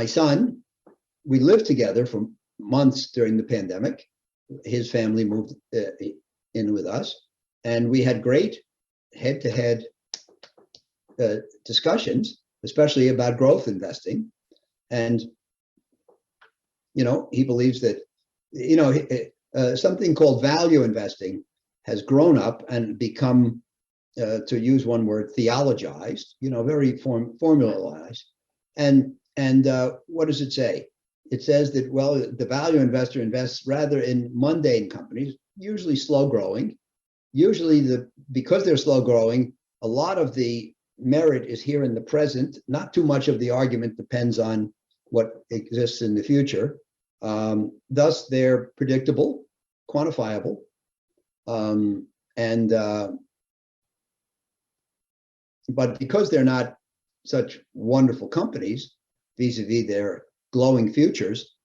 my son, we lived together for months during the pandemic. His family moved in with us, and we had great head-to-head discussions, especially about growth investing. And, he believes that, something called value investing has grown up and become, to use one word, theologized, very formalized. And what does it say? It says that, well, the value investor invests rather in mundane companies, usually slow growing. Usually, because they're slow growing, a lot of the merit is here in the present. Not too much of the argument depends on what exists in the future. Thus, they're predictable, quantifiable, but because they're not such wonderful companies, vis-a-vis their glowing futures,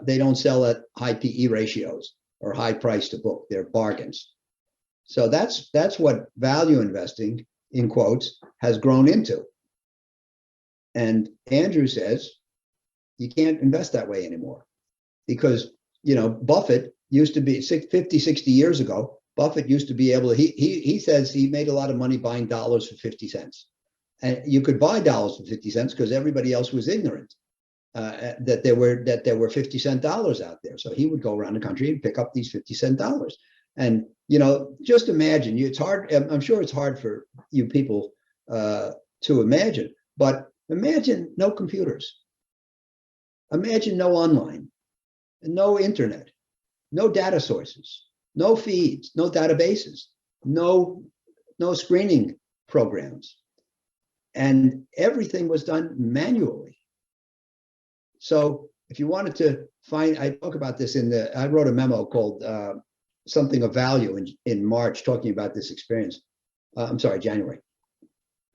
they don't sell at high PE ratios or high price to book. They're bargains. So that's what value investing, in quotes, has grown into. And Andrew says you can't invest that way anymore, because Buffett used to be 50, 60 years ago. Buffett used to be able to, he says he made a lot of money buying dollars for 50 cents. And you could buy dollars for 50 cents because everybody else was ignorant that there were 50-cent dollars out there. So he would go around the country and pick up these 50-cent dollars. And, just imagine, it's hard. I'm sure it's hard for you people to imagine, but imagine no computers. Imagine no online, no internet, no data sources, no feeds, no databases, no screening programs. And everything was done manually. So if you wanted to find, I talk about this I wrote a memo called Something of Value in March, talking about this experience. January.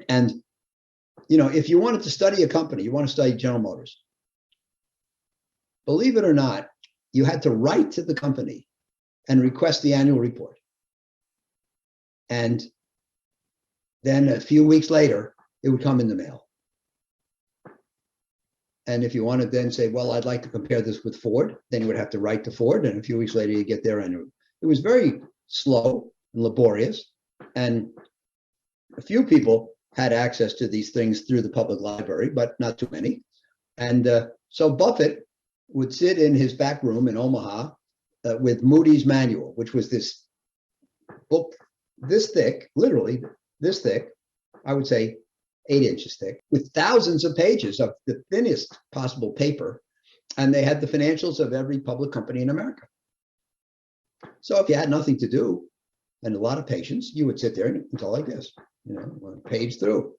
And, if you wanted to study a company, you want to study General Motors, believe it or not, you had to write to the company and request the annual report. And then a few weeks later, it would come in the mail. And if you want to then say, well, I'd like to compare this with Ford, then you would have to write to Ford. And a few weeks later, you get their annual. It was very slow and laborious. And a few people had access to these things through the public library, but not too many. And so Buffett would sit in his back room in Omaha with Moody's Manual, which was this book this thick, literally this thick, I would say 8 inches thick, with thousands of pages of the thinnest possible paper. And they had the financials of every public company in America. So if you had nothing to do and a lot of patience, you would sit there and go like this, page through.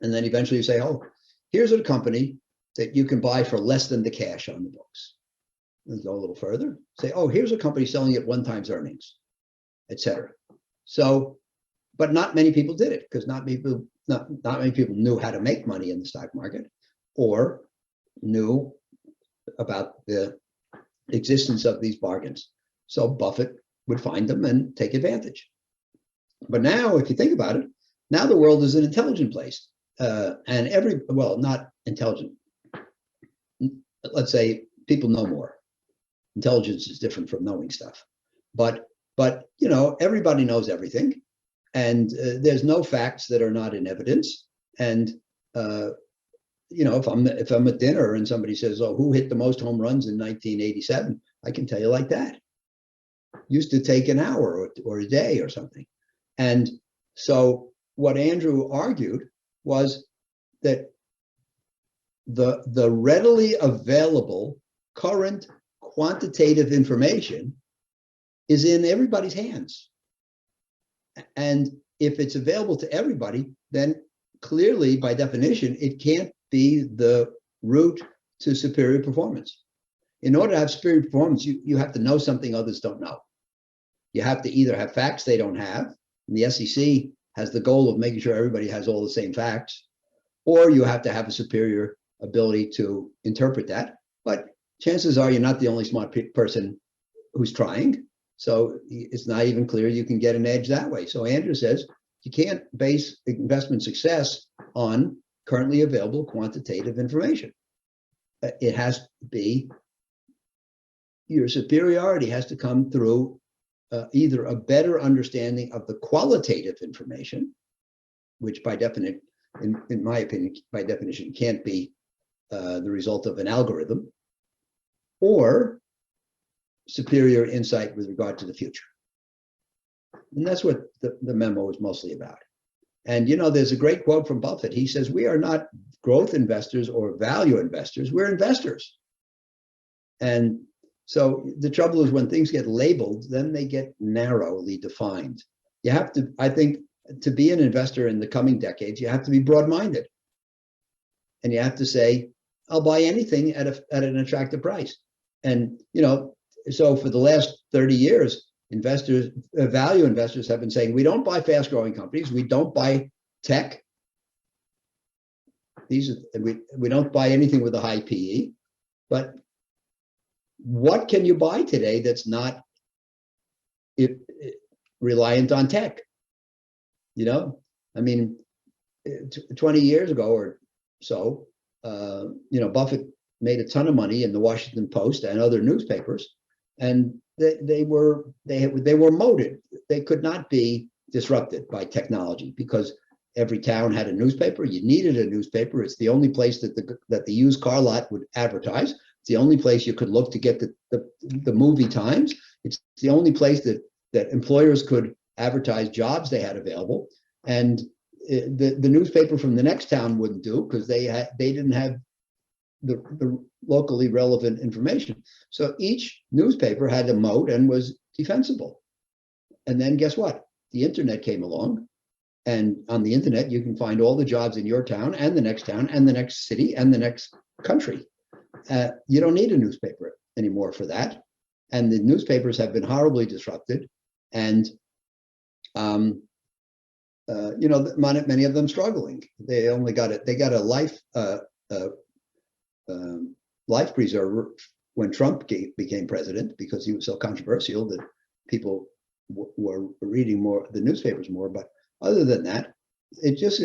And then eventually you say, oh, here's a company that you can buy for less than the cash on the books. And go a little further, say, oh, here's a company selling at 1 times earnings, etc. So, but not many people did it, because not many people knew how to make money in the stock market or knew about the existence of these bargains. So Buffett would find them and take advantage. But now, if you think about it, now the world is an intelligent place. And not intelligent. Let's say people know more. Intelligence is different from knowing stuff. But everybody knows everything. And there's no facts that are not in evidence. And if I'm at dinner and somebody says, "Oh, who hit the most home runs in 1987?" I can tell you like that. Used to take an hour or a day or something. And so what Andrew argued was that the readily available current quantitative information is in everybody's hands. And if it's available to everybody, then clearly, by definition, it can't be the route to superior performance. In order to have superior performance, you have to know something others don't know. You have to either have facts they don't have, and the SEC has the goal of making sure everybody has all the same facts, or you have to have a superior ability to interpret that. But chances are you're not the only smart person who's trying. So it's not even clear you can get an edge that way. So Andrew says you can't base investment success on currently available quantitative information. it has to be, your superiority has to come through either a better understanding of the qualitative information, which by definition, in my opinion, by definition, can't be the result of an algorithm, or superior insight with regard to the future. And that's what the memo is mostly about. And, you know, there's a great quote from Buffett. He says, we are not growth investors or value investors, we're investors. And so the trouble is when things get labeled, then they get narrowly defined. You have to, I think, to be an investor in the coming decades, you have to be broad-minded. And you have to say, I'll buy anything at an attractive price. And, you know, so for the last 30 years, investors, value investors have been saying, we don't buy fast-growing companies, we don't buy tech. We don't buy anything with a high PE. But what can you buy today that's not reliant on tech? You know, I mean, 20 years ago or so, you know, Buffett made a ton of money in the Washington Post and other newspapers, and they were moated. They could not be disrupted by technology because every town had a newspaper. You needed a newspaper. It's the only place that the used car lot would advertise. It's the only place you could look to get the movie times. It's the only place that employers could advertise jobs they had available. And the newspaper from the next town wouldn't do because they didn't have the locally relevant information. So each newspaper had a moat and was defensible. And then guess what? The internet came along. And on the internet, you can find all the jobs in your town and the next town and the next city and the next country. You don't need a newspaper anymore for that. And the newspapers have been horribly disrupted. And, you know, many of them struggling. They got a life preserver when Trump became president because he was so controversial that people were reading the newspapers more. But other than that, it just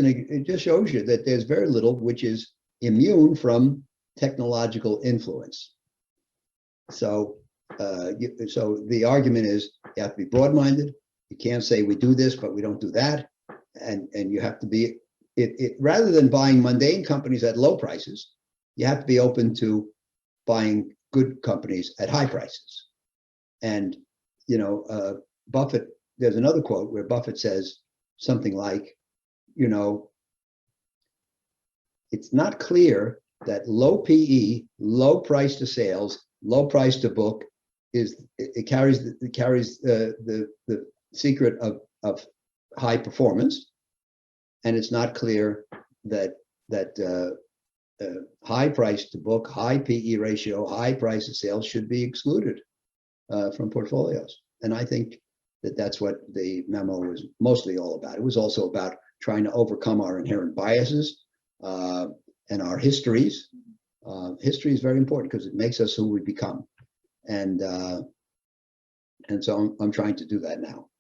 shows you that there's very little which is immune from technological influence. So, so the argument is you have to be broad-minded. You can't say we do this, but we don't do that, and you have to be rather than buying mundane companies at low prices, you have to be open to buying good companies at high prices. And you know, Buffett. There's another quote where Buffett says something like, you know, it's not clear that low PE, low price to sales, low price to book carries the secret of high performance, and it's not clear that high price to book, high PE ratio, high price to sales should be excluded from portfolios. And I think that's what the memo was mostly all about. It was also about trying to overcome our inherent biases and our histories. History is very important because it makes us who we become. And so I'm trying to do that now.